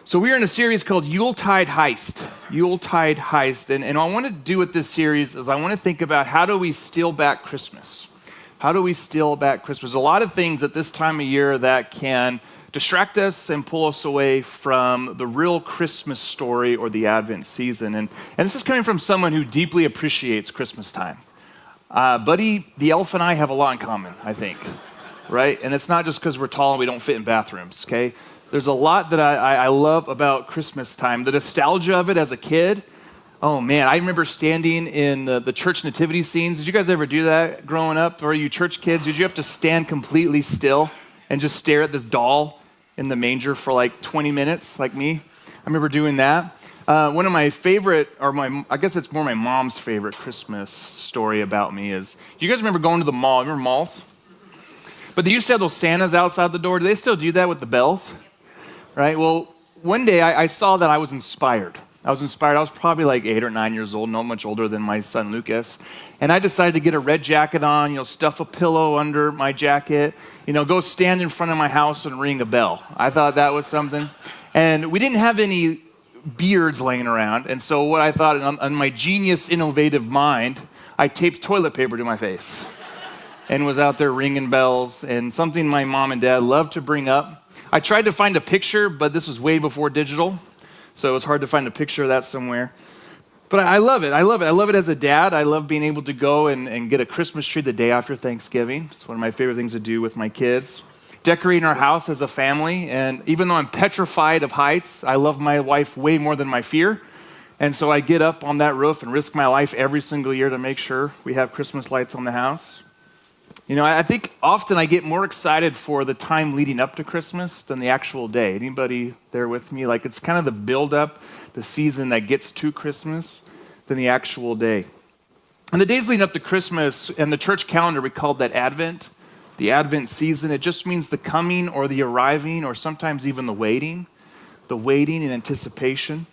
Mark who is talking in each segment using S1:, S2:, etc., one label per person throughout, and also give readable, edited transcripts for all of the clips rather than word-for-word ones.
S1: So we are in a series called Yuletide Heist. Yuletide Heist. And what I want to do with this series is I want to think about how do we steal back Christmas? How do we steal back Christmas? A lot of things at this time of year that can distract us and pull us away from the real Christmas story or the Advent season. And this is coming from someone who deeply appreciates Christmas time. Buddy, the elf and I have a lot in common, I think, right? And it's not just because we're tall and we don't fit in bathrooms, okay? There's a lot that I love about Christmas time. The nostalgia of it as a kid. Oh man, I remember standing in the church nativity scenes. Did you guys ever do that growing up? Or you church kids, did you have to stand completely still and just stare at this doll in the manger for like 20 minutes, like me? I remember doing that. One of my favorite, I guess it's more my mom's favorite Christmas story about me is, do you guys remember going to the mall? Remember malls? But they used to have those Santas outside the door. Do they still do that with the bells? Right? Well, one day I saw that I was inspired. I was probably like 8 or 9 years old, not much older than my son Lucas. And I decided to get a red jacket on, stuff a pillow under my jacket, go stand in front of my house and ring a bell. I thought that was something. And we didn't have any beards laying around. And so what I thought on my genius, innovative mind, I taped toilet paper to my face and was out there ringing bells. And something my mom and dad loved to bring up. I tried to find a picture, but this was way before digital, so it was hard to find a picture of that somewhere. But I love it. I love it as a dad. I love being able to go and get a Christmas tree the day after Thanksgiving. It's one of my favorite things to do with my kids. Decorating our house as a family, and even though I'm petrified of heights, I love my wife way more than my fear. And so I get up on that roof and risk my life every single year to make sure we have Christmas lights on the house. I think often I get more excited for the time leading up to Christmas than the actual day. Anybody there with me? Like it's kind of the build-up, the season that gets to Christmas than the actual day. And the days leading up to Christmas, and the church calendar, we called that Advent, the Advent season. It just means the coming or the arriving or sometimes even the waiting in anticipation.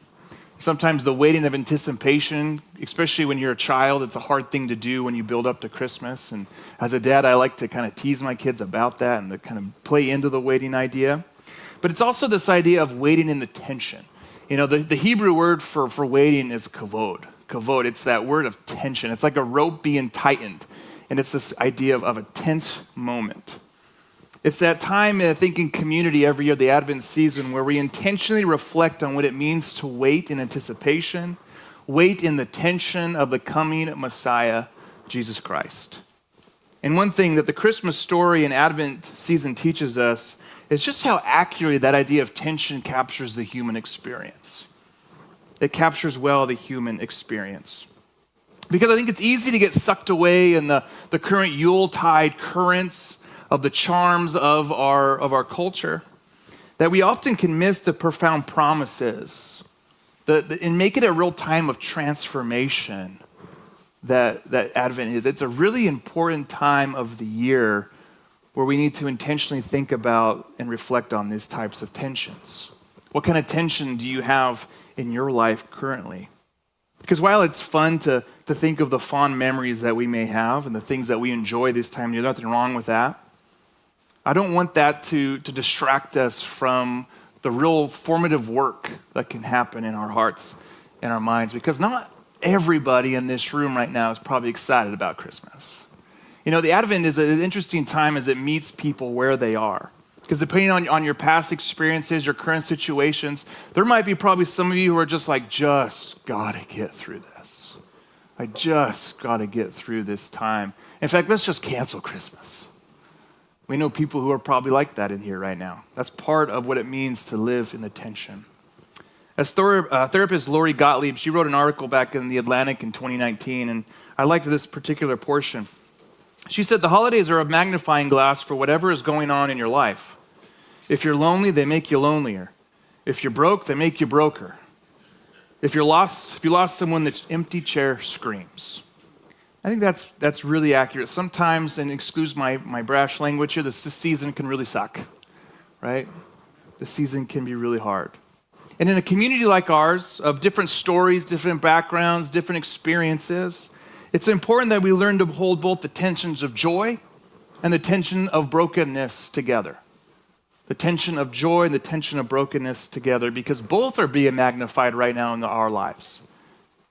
S1: Sometimes the waiting of anticipation, especially when you're a child, it's a hard thing to do when you build up to Christmas. And as a dad, I like to kind of tease my kids about that and to kind of play into the waiting idea. But it's also this idea of waiting in the tension. The Hebrew word for waiting is kavod. Kavod, it's that word of tension. It's like a rope being tightened. And it's this idea of a tense moment. It's that time, I think, in community every year, the Advent season, where we intentionally reflect on what it means to wait in anticipation, wait in the tension of the coming Messiah, Jesus Christ. And one thing that the Christmas story and Advent season teaches us is just how accurately that idea of tension captures the human experience. It captures well the human experience. Because I think it's easy to get sucked away in the current Yuletide currents of the charms of our culture, that we often can miss the profound promises and make it a real time of transformation that Advent is. It's a really important time of the year where we need to intentionally think about and reflect on these types of tensions. What kind of tension do you have in your life currently? Because while it's fun to think of the fond memories that we may have and the things that we enjoy this time, there's nothing wrong with that. I don't want that to distract us from the real formative work that can happen in our hearts and our minds, because not everybody in this room right now is probably excited about Christmas. The Advent is an interesting time as it meets people where they are. Because depending on your past experiences, your current situations, there might be probably some of you who are just like, just gotta get through this. I just gotta get through this time. In fact, let's just cancel Christmas. We know people who are probably like that in here right now. That's part of what it means to live in the tension. As therapist Lori Gottlieb, she wrote an article back in The Atlantic in 2019, and I liked this particular portion. She said, the holidays are a magnifying glass for whatever is going on in your life. If you're lonely, they make you lonelier. If you're broke, they make you broker. If you lost someone, this empty chair screams. I think that's really accurate. Sometimes, and excuse my brash language here, this season can really suck, right? The season can be really hard. And in a community like ours, of different stories, different backgrounds, different experiences, it's important that we learn to hold both the tensions of joy and the tension of brokenness together. the tension of joy and the tension of brokenness together, because both are being magnified right now in our lives,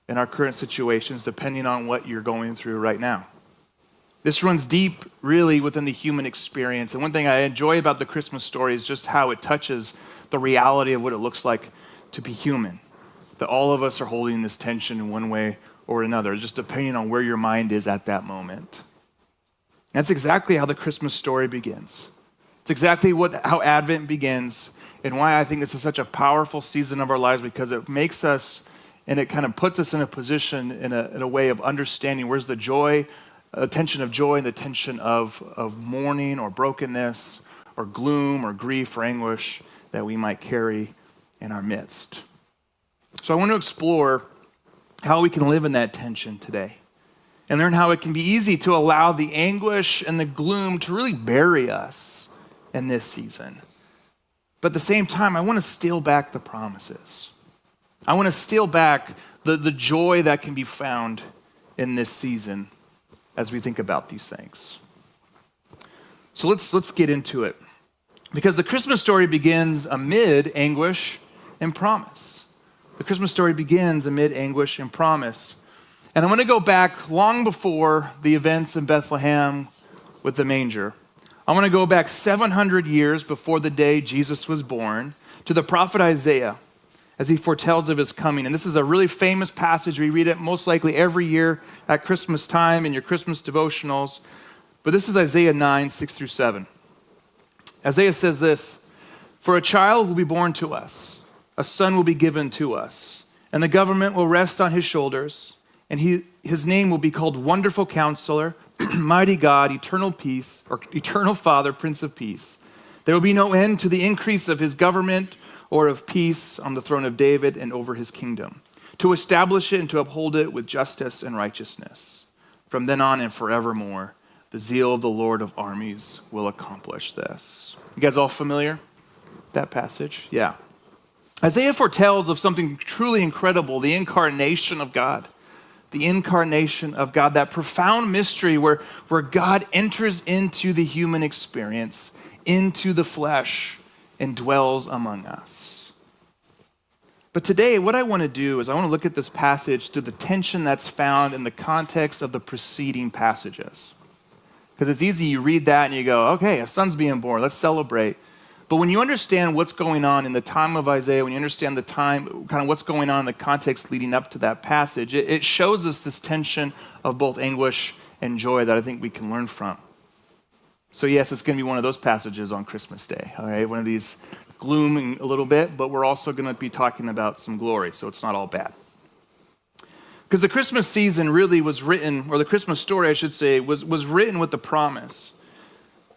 S1: in our current situations, depending on what you're going through right now. This runs deep, really, within the human experience. And one thing I enjoy about the Christmas story is just how it touches the reality of what it looks like to be human. That all of us are holding this tension in one way or another, just depending on where your mind is at that moment. That's exactly how the Christmas story begins. It's exactly how Advent begins, and why I think this is such a powerful season of our lives, because it makes us, and it kind of puts us in a position, in a way of understanding where's the joy, the tension of joy and the tension of mourning or brokenness or gloom or grief or anguish that we might carry in our midst. So I want to explore how we can live in that tension today and learn how it can be easy to allow the anguish and the gloom to really bury us in this season. But at the same time, I want to steal back the promises. I want to steal back the joy that can be found in this season as we think about these things. So let's get into it. Because the Christmas story begins amid anguish and promise. The Christmas story begins amid anguish and promise. And I want to go back long before the events in Bethlehem with the manger. I want to go back 700 years before the day Jesus was born to the prophet Isaiah as he foretells of his coming. And this is a really famous passage. We read it most likely every year at Christmas time in your Christmas devotionals. But this is Isaiah 9, 6 through 7. Isaiah says this, "For a child will be born to us, a son will be given to us, and the government will rest on his shoulders, and his name will be called Wonderful Counselor, Mighty God, Eternal Peace, or Eternal Father, Prince of Peace. There will be no end to the increase of his government or of peace on the throne of David and over his kingdom, to establish it and to uphold it with justice and righteousness. From then on and forevermore, the zeal of the Lord of armies will accomplish this." You guys all familiar with that passage? Yeah. Isaiah foretells of something truly incredible, the incarnation of God. The incarnation of God, that profound mystery where God enters into the human experience, into the flesh, and dwells among us. But today, what I want to do is I want to look at this passage through the tension that's found in the context of the preceding passages. Because it's easy, you read that and you go, okay, a son's being born, let's celebrate. But when you understand what's going on in the time of Isaiah, when you understand the time, kind of what's going on in the context leading up to that passage, it shows us this tension of both anguish and joy that I think we can learn from. So yes, it's going to be one of those passages on Christmas Day, all right? One of these glooming a little bit, but we're also going to be talking about some glory, so it's not all bad. Because the Christmas season really was written, or the Christmas story, I should say, was written with the promise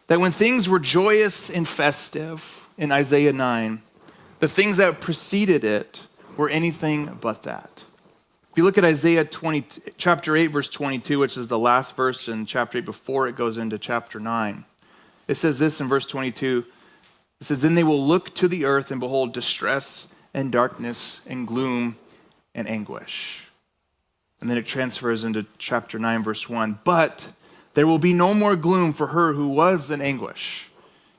S1: that when things were joyous and festive in Isaiah 9, the things that preceded it were anything but that. If you look at Isaiah chapter 8, verse 22, which is the last verse in chapter 8 before it goes into chapter 9, it says this in verse 22. It says, "Then they will look to the earth and behold distress and darkness and gloom and anguish." And then it transfers into chapter 9, verse 1. "But there will be no more gloom for her who was in anguish.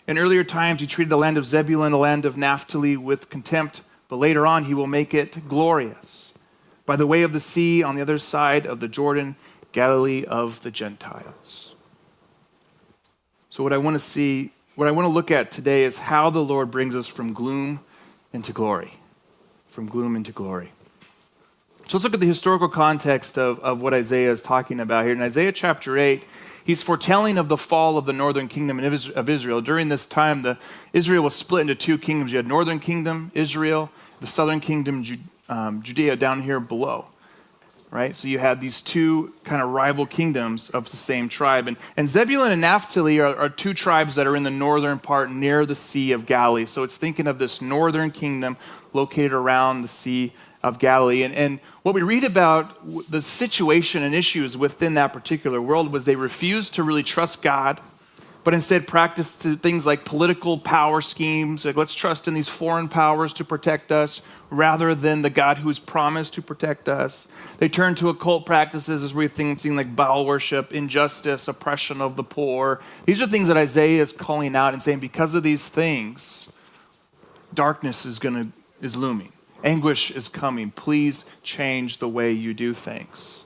S1: In earlier times, he treated the land of Zebulun, the land of Naphtali, with contempt, but later on, he will make it glorious. By the way of the sea, on the other side of the Jordan, Galilee of the Gentiles." So what I want to look at today is how the Lord brings us from gloom into glory. From gloom into glory. So let's look at the historical context of what Isaiah is talking about here. In Isaiah chapter 8, he's foretelling of the fall of the northern kingdom of Israel. During this time, Israel was split into two kingdoms. You had northern kingdom, Israel, the southern kingdom, Judea down here below. Right? So you had these two kind of rival kingdoms of the same tribe. And Zebulun and Naphtali are two tribes that are in the northern part near the Sea of Galilee. So it's thinking of this northern kingdom located around the Sea of Galilee. And what we read about the situation and issues within that particular world was they refused to really trust God, but instead practice to things like political power schemes, like let's trust in these foreign powers to protect us rather than the God who's promised to protect us. They turn to occult practices as we're thinking like Baal worship, injustice, oppression of the poor. These are things that Isaiah is calling out and saying, because of these things, darkness is looming. Anguish is coming. Please change the way you do things.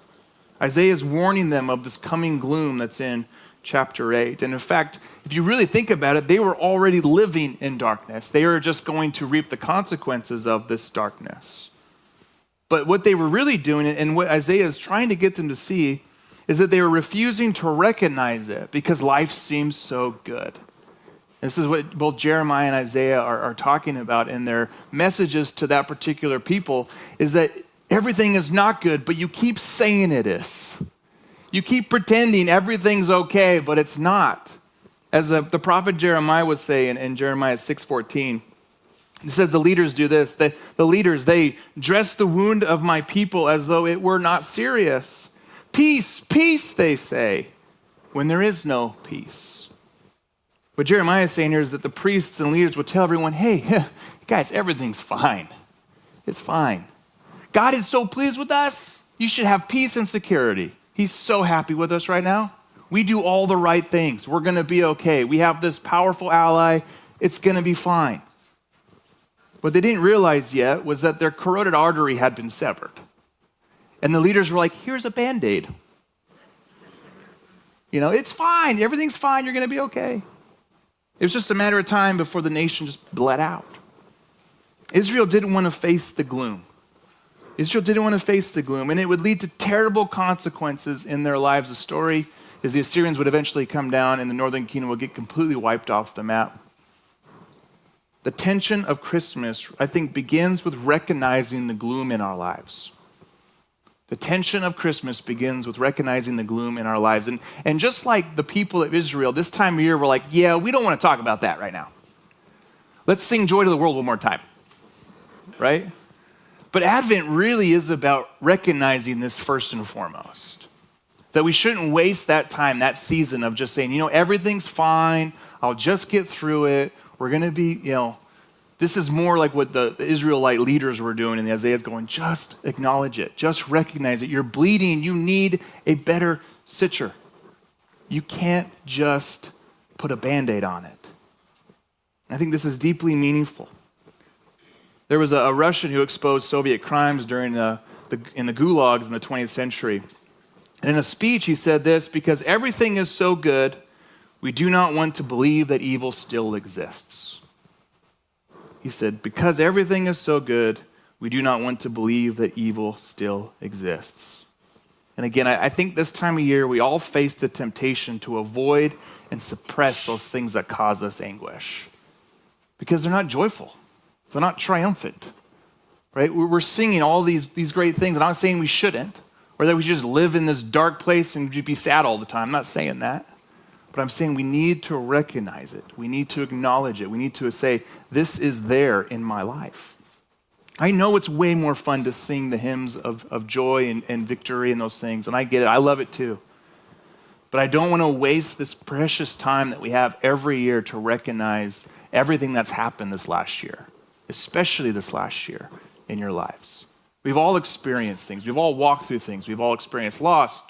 S1: Isaiah is warning them of this coming gloom that's in chapter 8. And in fact, if you really think about it, they were already living in darkness. They are just going to reap the consequences of this darkness. But what they were really doing, and what Isaiah is trying to get them to see, is that they were refusing to recognize it because life seems so good. This is what both Jeremiah and Isaiah are talking about in their messages to that particular people, is that everything is not good, but you keep saying it is. You keep pretending everything's okay, but it's not. As the prophet Jeremiah would say in Jeremiah 6:14, he says the leaders do this. The leaders, they dress the wound of my people as though it were not serious. Peace, peace, they say, when there is no peace. What Jeremiah is saying here is that the priests and leaders would tell everyone, hey, guys, everything's fine. It's fine. God is so pleased with us. You should have peace and security. He's so happy with us right now. We do all the right things. We're going to be okay. We have this powerful ally. It's going to be fine. What they didn't realize yet was that their carotid artery had been severed. And the leaders were like, here's a Band-Aid. It's fine. Everything's fine. You're going to be okay. It was just a matter of time before the nation just bled out. Israel didn't want to face the gloom. And it would lead to terrible consequences in their lives. The story is the Assyrians would eventually come down and the northern kingdom would get completely wiped off the map. The tension of Christmas, I think, begins with recognizing the gloom in our lives. The tension of Christmas begins with recognizing the gloom in our lives. And just like the people of Israel, this time of year, we're like, yeah, we don't want to talk about that right now. Let's sing Joy to the World one more time, right? But Advent really is about recognizing this first and foremost. That we shouldn't waste that time, that season of just saying, everything's fine. I'll just get through it. We're going to be, this is more like what the Israelite leaders were doing, and Isaiah's going, just acknowledge it. Just recognize it. You're bleeding. You need a better suture. You can't just put a Band-Aid on it. I think this is deeply meaningful. There was a Russian who exposed Soviet crimes during in the gulags in the 20th century. And in a speech, he said this, because everything is so good, we do not want to believe that evil still exists. He said, because everything is so good, we do not want to believe that evil still exists. And again, I think this time of year, we all face the temptation to avoid and suppress those things that cause us anguish. Because they're not joyful. They're not triumphant. Right? We're singing all these great things, and I'm not saying we shouldn't, or that we should just live in this dark place and be sad all the time. I'm not saying that. But I'm saying we need to recognize it. We need to acknowledge it. We need to say, this is there in my life. I know it's way more fun to sing the hymns of joy and victory and those things, and I get it. I love it too. But I don't want to waste this precious time that we have every year to recognize everything that's happened this last year, especially this last year in your lives. We've all experienced things. We've all walked through things. We've all experienced loss.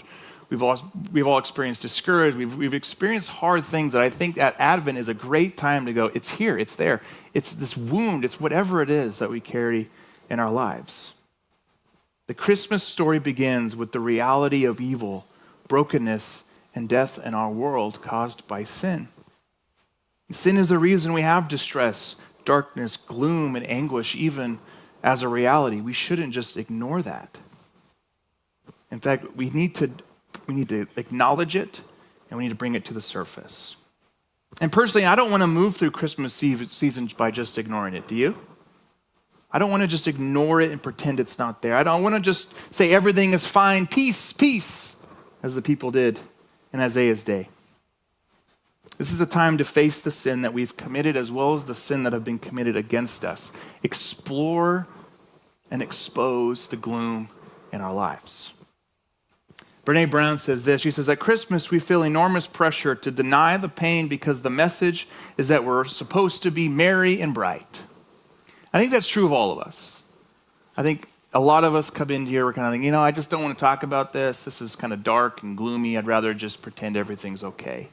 S1: We've all experienced discouraged. We've experienced hard things that I think at Advent is a great time to go, it's here, it's there. It's this wound, it's whatever it is that we carry in our lives. The Christmas story begins with the reality of evil, brokenness, and death in our world caused by sin. Sin is the reason we have distress, darkness, gloom, and anguish, even as a reality. We shouldn't just ignore that. In fact, we need to acknowledge it, and we need to bring it to the surface. And personally, I don't want to move through Christmas season by just ignoring it. Do you? I don't want to just ignore it and pretend it's not there. I don't want to just say everything is fine, peace, peace, as the people did in Isaiah's day. This is a time to face the sin that we've committed as well as the sin that have been committed against us. Explore and expose the gloom in our lives. Brene Brown says this. She says, at Christmas, we feel enormous pressure to deny the pain because the message is that we're supposed to be merry and bright. I think that's true of all of us. I think a lot of us come in here, we're kind of thinking, I just don't want to talk about this. This is kind of dark and gloomy. I'd rather just pretend everything's okay.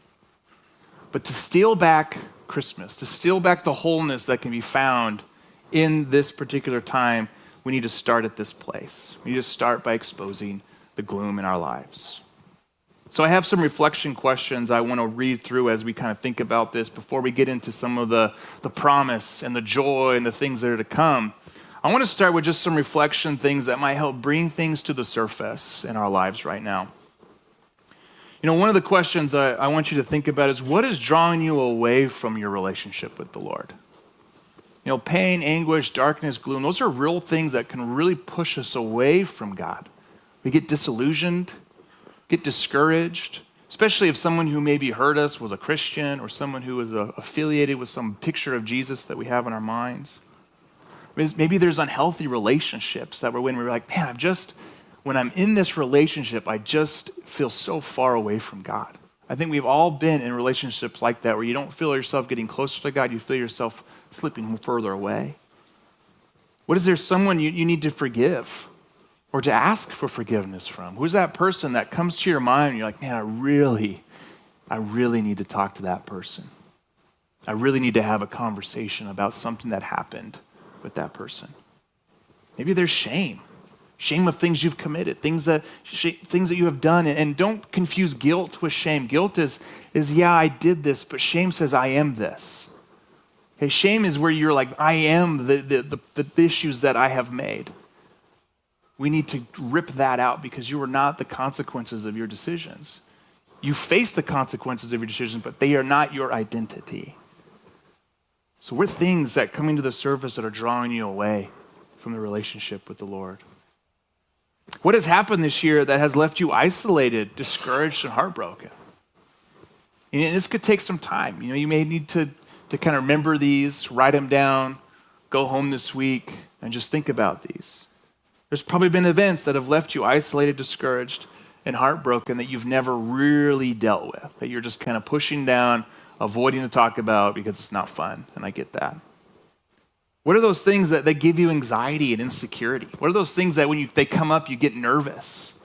S1: But to steal back Christmas, to steal back the wholeness that can be found in this particular time, we need to start at this place. We need to start by exposing the gloom in our lives. So I have some reflection questions I want to read through as we kind of think about this before we get into some of the promise and the joy and the things that are to come. I want to start with just some reflection things that might help bring things to the surface in our lives right now. One of the questions I want you to think about is, what is drawing you away from your relationship with the Lord? Pain, anguish, darkness, gloom, those are real things that can really push us away from God. We get disillusioned, get discouraged, especially if someone who maybe hurt us was a Christian or someone who was affiliated with some picture of Jesus that we have in our minds. Maybe there's unhealthy relationships that we're like, man, when I'm in this relationship, I just feel so far away from God. I think we've all been in relationships like that where you don't feel yourself getting closer to God, you feel yourself slipping further away. What is there someone you need to forgive or to ask for forgiveness from? Who's that person that comes to your mind and you're like, man, I really need to talk to that person. I really need to have a conversation about something that happened with that person. Maybe there's shame of things you've committed, things that you have done. And don't confuse guilt with shame. Guilt is yeah, I did this, but shame says I am this. Okay, shame is where you're like, I am the issues that I have made. We need to rip that out because you are not the consequences of your decisions. You face the consequences of your decisions, but they are not your identity. So we're things that come into the surface that are drawing you away from the relationship with the Lord. What has happened this year that has left you isolated, discouraged, and heartbroken? And this could take some time. You may need to kind of remember these, write them down, go home this week, and just think about these. There's probably been events that have left you isolated, discouraged, and heartbroken that you've never really dealt with, that you're just kind of pushing down, avoiding to talk about because it's not fun, and I get that. What are those things that give you anxiety and insecurity? What are those things that when they come up, you get nervous?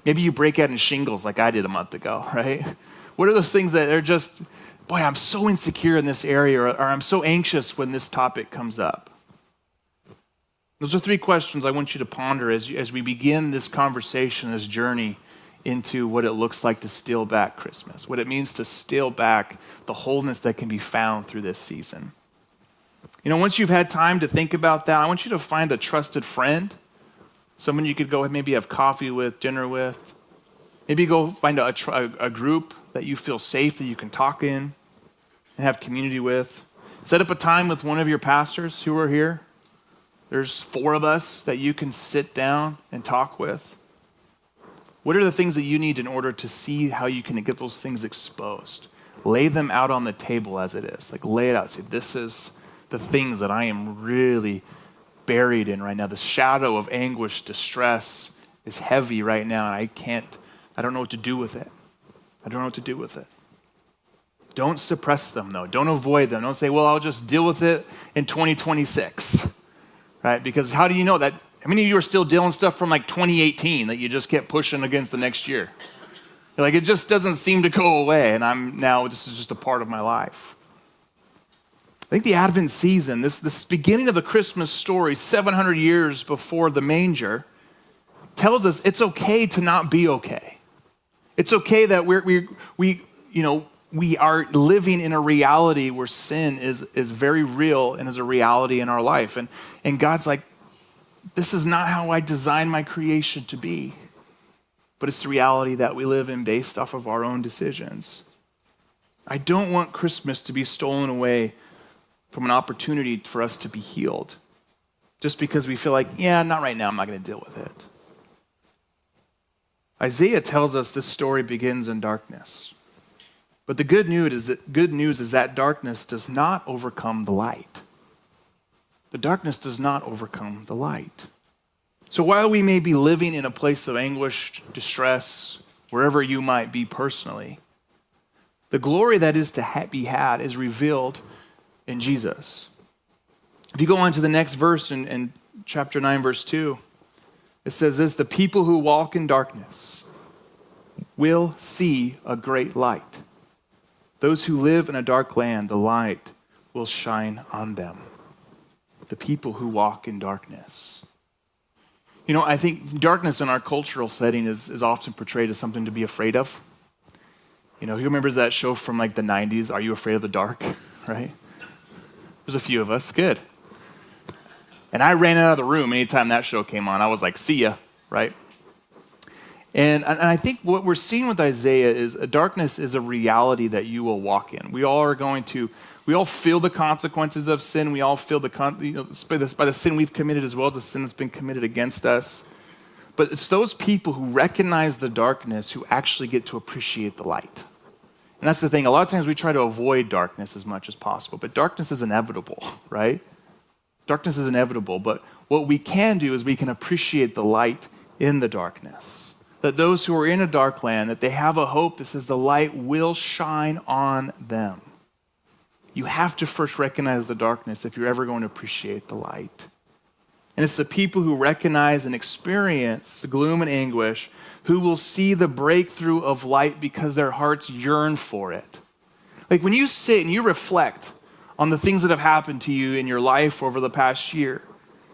S1: Maybe you break out in shingles like I did a month ago, right? What are those things that are just, boy, I'm so insecure in this area, or I'm so anxious when this topic comes up? Those are three questions I want you to ponder as we begin this conversation, this journey into what it looks like to steal back Christmas, what it means to steal back the wholeness that can be found through this season. Once you've had time to think about that, I want you to find a trusted friend, someone you could go maybe have coffee with, dinner with. Maybe go find a group that you feel safe, that you can talk in and have community with. Set up a time with one of your pastors who are here. There's 4 of us that you can sit down and talk with. What are the things that you need in order to see how you can get those things exposed? Lay them out on the table as it is. Like lay it out. Say, this is the things that I am really buried in right now. The shadow of anguish, distress is heavy right now, and I don't know what to do with it. Don't suppress them, though. Don't avoid them. Don't say, well, I'll just deal with it in 2026, right? Because how do you know that? How many of you are still dealing with stuff from like 2018 that you just kept pushing against the next year? You're like, it just doesn't seem to go away, and this is just a part of my life. I think the Advent season, this beginning of the Christmas story, 700 years before the manger, tells us it's okay to not be okay. It's okay that we are living in a reality where sin is very real and is a reality in our life. And God's like, this is not how I designed my creation to be, but it's the reality that we live in based off of our own decisions. I don't want Christmas to be stolen away from an opportunity for us to be healed just because we feel like, yeah, not right now, I'm not going to deal with it. Isaiah tells us this story begins in darkness. But the good news is that darkness does not overcome the light. The darkness does not overcome the light. So while we may be living in a place of anguish, distress, wherever you might be personally. The glory that is to be had is revealed in Jesus. If you go on to the next verse in chapter 9, verse 2, it says this: the people who walk in darkness will see a great light. Those who live in a dark land, the light will shine on them. The people who walk in darkness. You know, I think darkness in our cultural setting is often portrayed as something to be afraid of. You know, who remembers that show from like the 90s, Are You Afraid of the Dark? Right? There's a few of us. Good. And I ran out of the room anytime that show came on. I was like, see ya, right? And I think what we're seeing with Isaiah is darkness is a reality that you will walk in. We all feel the consequences of sin. We all feel by the sin we've committed as well as the sin that's been committed against us. But it's those people who recognize the darkness who actually get to appreciate the light. And that's the thing. A lot of times we try to avoid darkness as much as possible, but darkness is inevitable, right? Darkness is inevitable, but what we can do is we can appreciate the light in the darkness. That those who are in a dark land, that they have a hope that says the light will shine on them. You have to first recognize the darkness if you're ever going to appreciate the light. And it's the people who recognize and experience the gloom and anguish who will see the breakthrough of light because their hearts yearn for it. Like when you sit and you reflect on the things that have happened to you in your life over the past year,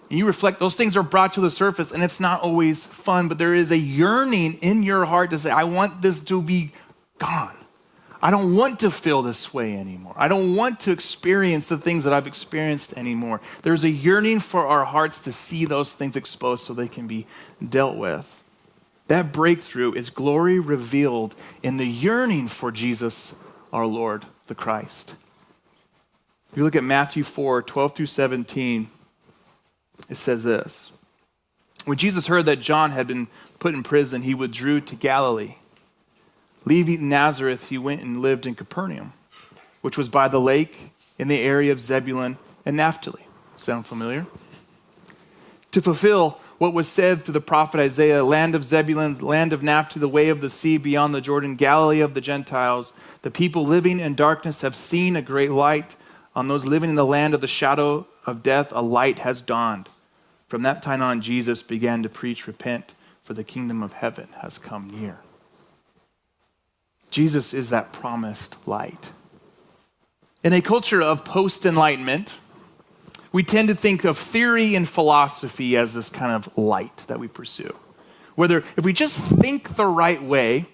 S1: and you reflect, those things are brought to the surface, and it's not always fun, but there is a yearning in your heart to say, I want this to be gone. I don't want to feel this way anymore. I don't want to experience the things that I've experienced anymore. There's a yearning for our hearts to see those things exposed so they can be dealt with. That breakthrough is glory revealed in the yearning for Jesus, our Lord, the Christ. If you look at Matthew 4, 12 through 17, it says this: when Jesus heard that John had been put in prison, he withdrew to Galilee. Leaving Nazareth, he went and lived in Capernaum, which was by the lake in the area of Zebulun and Naphtali. Sound familiar? To fulfill what was said through the prophet Isaiah, land of Zebulun, land of Naphtali, the way of the sea beyond the Jordan, Galilee of the Gentiles. The people living in darkness have seen a great light. On those living in the land of the shadow of death, a light has dawned. From that time on, Jesus began to preach, repent, for the kingdom of heaven has come near. Jesus is that promised light. In a culture of post-enlightenment, we tend to think of theory and philosophy as this kind of light that we pursue. Whether if we just think the right way,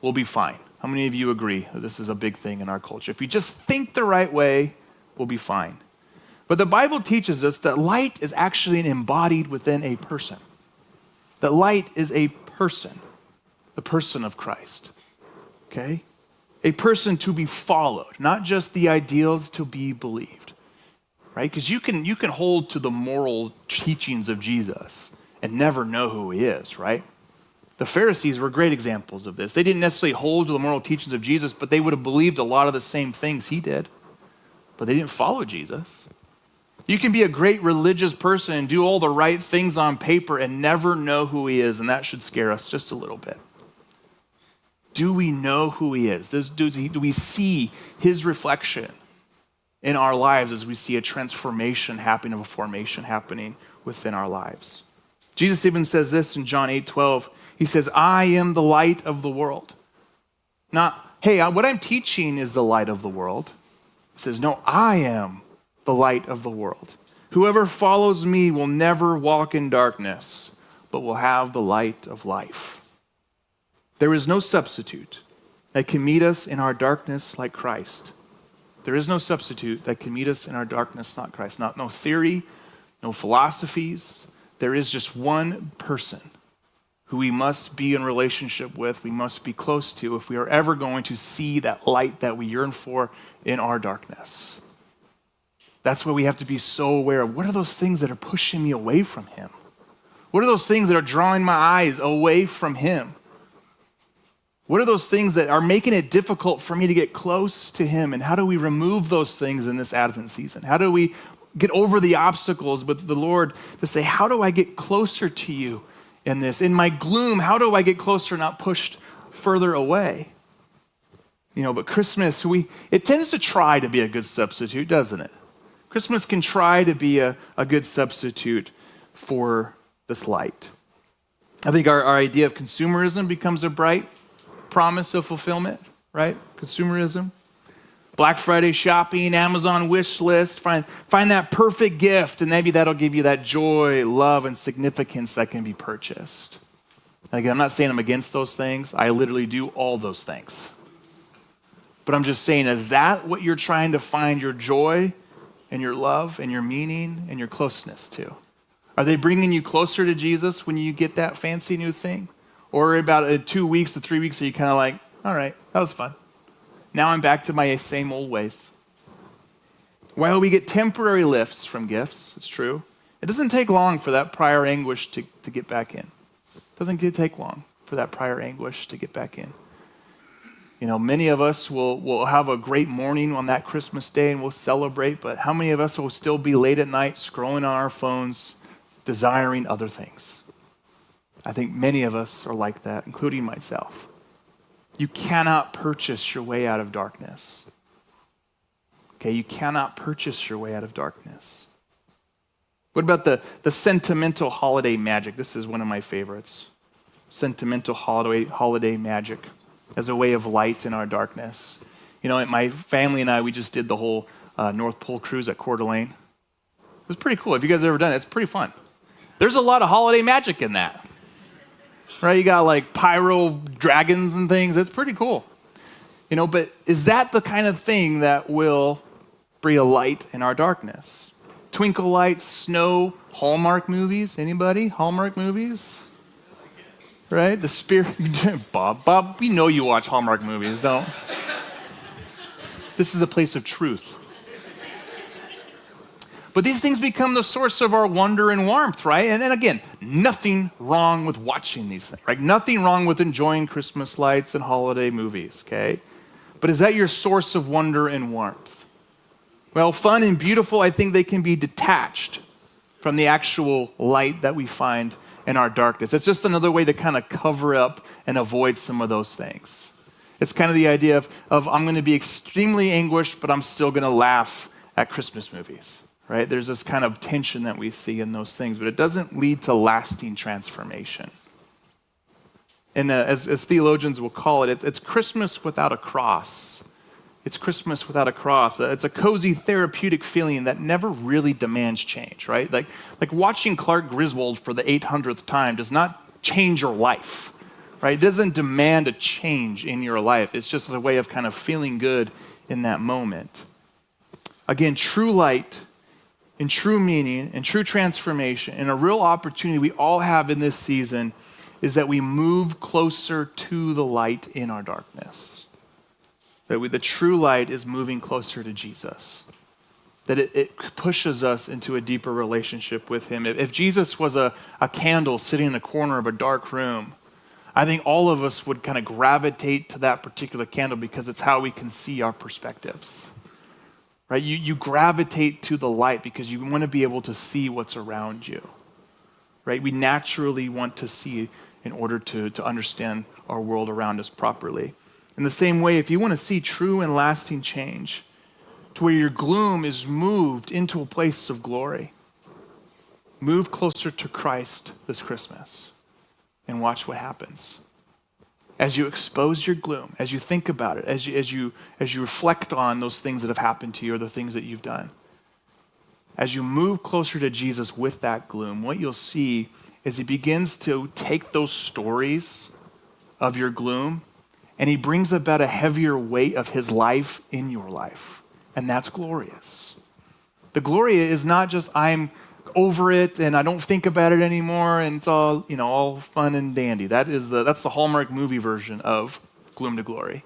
S1: we'll be fine. How many of you agree that this is a big thing in our culture? If we just think the right way, we'll be fine. But the Bible teaches us that light is actually embodied within a person. That light is a person, the person of Christ. Okay? A person to be followed, not just the ideals to be believed. Right? Because you can hold to the moral teachings of Jesus and never know who he is, right? The Pharisees were great examples of this. They didn't necessarily hold to the moral teachings of Jesus, but they would have believed a lot of the same things he did. But they didn't follow Jesus. You can be a great religious person and do all the right things on paper and never know who he is, and that should scare us just a little bit. Do we know who he is? Do we see his reflection in our lives as we see a transformation happening, of a formation happening within our lives? Jesus even says this in John 8:12. He says, I am the light of the world. Not, hey, what I'm teaching is the light of the world. He says, no, I am the light of the world. Whoever follows me will never walk in darkness, but will have the light of life. There is no substitute that can meet us in our darkness like Christ. There is no substitute that can meet us in our darkness like Christ. No theory, no philosophies. There is just one person who we must be in relationship with, we must be close to if we are ever going to see that light that we yearn for in our darkness. That's why we have to be so aware of what are those things that are pushing me away from him? What are those things that are drawing my eyes away from him? What are those things that are making it difficult for me to get close to him? And how do we remove those things in this Advent season? How do we get over the obstacles with the Lord to say, how do I get closer to you in this? In my gloom, how do I get closer, not pushed further away. But Christmas, it tends to try to be a good substitute, doesn't it? Christmas can try to be a good substitute for this light. I think our idea of consumerism becomes a bright promise of fulfillment, right? Consumerism. Black Friday shopping, Amazon wish list, find that perfect gift, and maybe that'll give you that joy, love, and significance that can be purchased. And again, I'm not saying I'm against those things. I literally do all those things. But I'm just saying, is that what you're trying to find your joy and your love and your meaning and your closeness to? Are they bringing you closer to Jesus when you get that fancy new thing? Or about 2 weeks to 3 weeks, are you kind of like, all right, that was fun. Now I'm back to my same old ways. While we get temporary lifts from gifts, it's true, it doesn't take long for that prior anguish to get back in. It doesn't take long for that prior anguish to get back in. Many of us will have a great morning on that Christmas day and we'll celebrate, but how many of us will still be late at night scrolling on our phones, desiring other things? I think many of us are like that, including myself. You cannot purchase your way out of darkness. Okay, you cannot purchase your way out of darkness. What about the sentimental holiday magic? This is one of my favorites. Sentimental holiday magic as a way of light in our darkness. My family and I, we just did the whole North Pole cruise at Coeur d'Alene. It was pretty cool. If you guys have ever done it, it's pretty fun. There's a lot of holiday magic in that. Right? You got like pyro dragons and things. It's pretty cool. But is that the kind of thing that will bring a light in our darkness? Twinkle lights, snow, Hallmark movies. Anybody? Hallmark movies? Right? The spirit. Bob, we know you watch Hallmark movies, don't? This is a place of truth. But these things become the source of our wonder and warmth, right? And then again, nothing wrong with watching these things, right? Nothing wrong with enjoying Christmas lights and holiday movies, okay? But is that your source of wonder and warmth? Well, fun and beautiful, I think they can be detached from the actual light that we find in our darkness. It's just another way to kind of cover up and avoid some of those things. It's kind of the idea of I'm going to be extremely anguished, but I'm still going to laugh at Christmas movies. Right? There's this kind of tension that we see in those things, but it doesn't lead to lasting transformation. And as theologians will call it, it's Christmas without a cross. It's Christmas without a cross. It's a cozy therapeutic feeling that never really demands change, right? Like watching Clark Griswold for the 800th time does not change your life, right? It doesn't demand a change in your life. It's just a way of kind of feeling good in that moment. Again, true light and true meaning and true transformation and a real opportunity we all have in this season is that we move closer to the light in our darkness. That the true light is moving closer to Jesus. That it pushes us into a deeper relationship with him. If Jesus was a candle sitting in the corner of a dark room, I think all of us would kind of gravitate to that particular candle because it's how we can see our perspectives. Right? You gravitate to the light because you want to be able to see what's around you. Right? We naturally want to see in order to understand our world around us properly. In the same way, if you want to see true and lasting change, to where your gloom is moved into a place of glory, move closer to Christ this Christmas and watch what happens. As you expose your gloom, as you think about it, as you reflect on those things that have happened to you or the things that you've done, as you move closer to Jesus with that gloom, what you'll see is he begins to take those stories of your gloom and he brings about a heavier weight of his life in your life. And that's glorious. The glory is not just I'm over it and I don't think about it anymore and it's all, all fun and dandy. That's the Hallmark movie version of gloom to glory.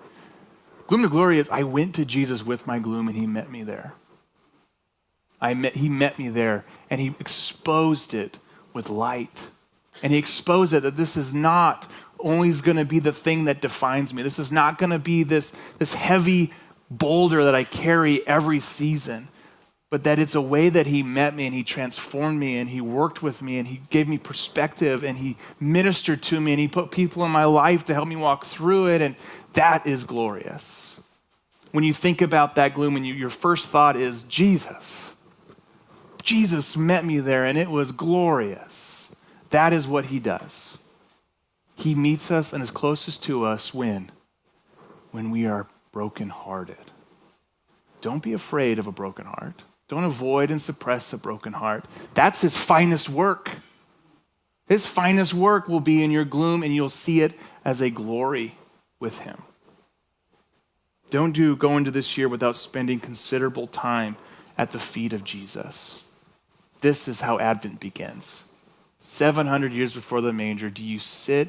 S1: Gloom to glory is I went to Jesus with my gloom and he met me there. He met me there and he exposed it with light. And he exposed it that this is not always going to be the thing that defines me. This is not going to be this heavy boulder that I carry every season. but that it's a way that he met me and he transformed me and he worked with me and he gave me perspective and he ministered to me and he put people in my life to help me walk through it, and that is glorious. When you think about that gloom and your first thought is Jesus. Jesus met me there and it was glorious. That is what he does. He meets us and is closest to us when we are brokenhearted. Don't be afraid of a broken heart. Don't avoid and suppress a broken heart. That's his finest work. His finest work will be in your gloom, and you'll see it as a glory with him. Don't go into this year without spending considerable time at the feet of Jesus. This is how Advent begins. 700 years before the manger, do you sit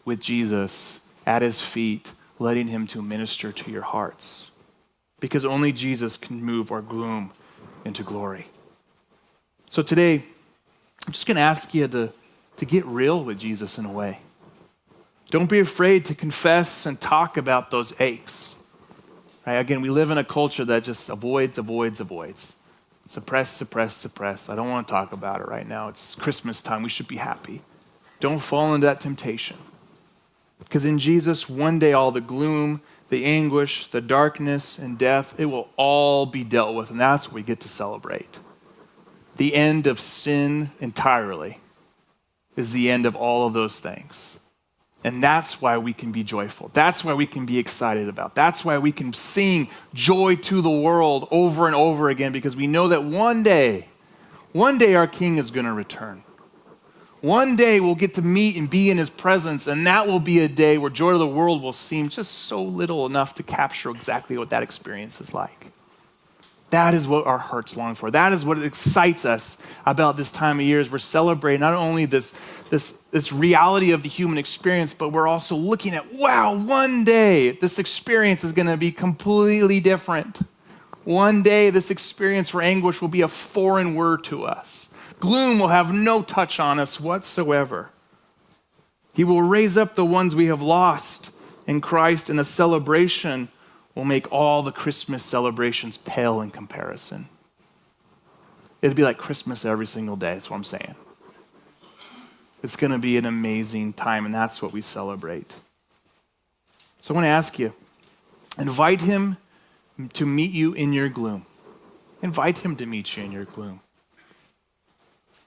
S1: with Jesus at his feet, letting him to minister to your hearts? Because only Jesus can move our gloom into glory. So today, I'm just going to ask you to get real with Jesus in a way. Don't be afraid to confess and talk about those aches. Right? Again, we live in a culture that just avoids. Suppress. I don't want to talk about it right now. It's Christmas time. We should be happy. Don't fall into that temptation. Because in Jesus, one day all the gloom, the anguish, the darkness, and death, it will all be dealt with, and that's what we get to celebrate. The end of sin entirely is the end of all of those things. And that's why we can be joyful. That's why we can be excited about. That's why we can sing joy to the world over and over again, because we know that one day our King is going to return. One day we'll get to meet and be in his presence, and that will be a day where joy to the world will seem just so little enough to capture exactly what that experience is like. That is what our hearts long for. That is what excites us about this time of year, as we're celebrating not only this reality of the human experience, but we're also looking at, wow, one day this experience is going to be completely different. One day this experience for anguish will be a foreign word to us. Gloom will have no touch on us whatsoever. He will raise up the ones we have lost in Christ, and the celebration will make all the Christmas celebrations pale in comparison. It'll be like Christmas every single day, that's what I'm saying. It's going to be an amazing time, and that's what we celebrate. So I want to ask you, invite him to meet you in your gloom. Invite him to meet you in your gloom.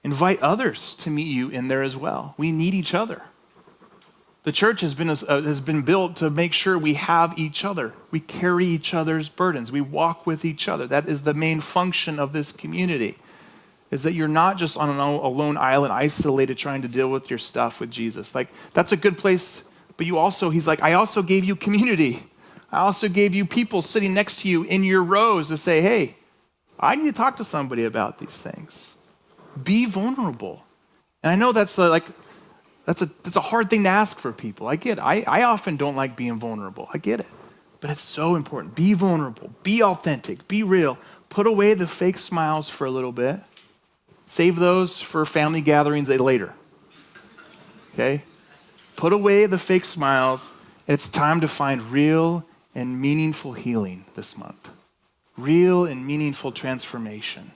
S1: Invite others to meet you in there as well. We need each other. The church has been built to make sure we have each other. We carry each other's burdens. We walk with each other. That is the main function of this community, is that you're not just on a lone island, isolated, trying to deal with your stuff with Jesus. Like, that's a good place, but he's like, I also gave you community. I also gave you people sitting next to you in your rows to say, hey, I need to talk to somebody about these things. Be vulnerable. And I know that's a hard thing to ask for people. I get it. I often don't like being vulnerable. I get it. But it's so important. Be vulnerable. Be authentic. Be real. Put away the fake smiles for a little bit. Save those for family gatherings later. Okay? Put away the fake smiles. It's time to find real and meaningful healing this month. Real and meaningful transformation.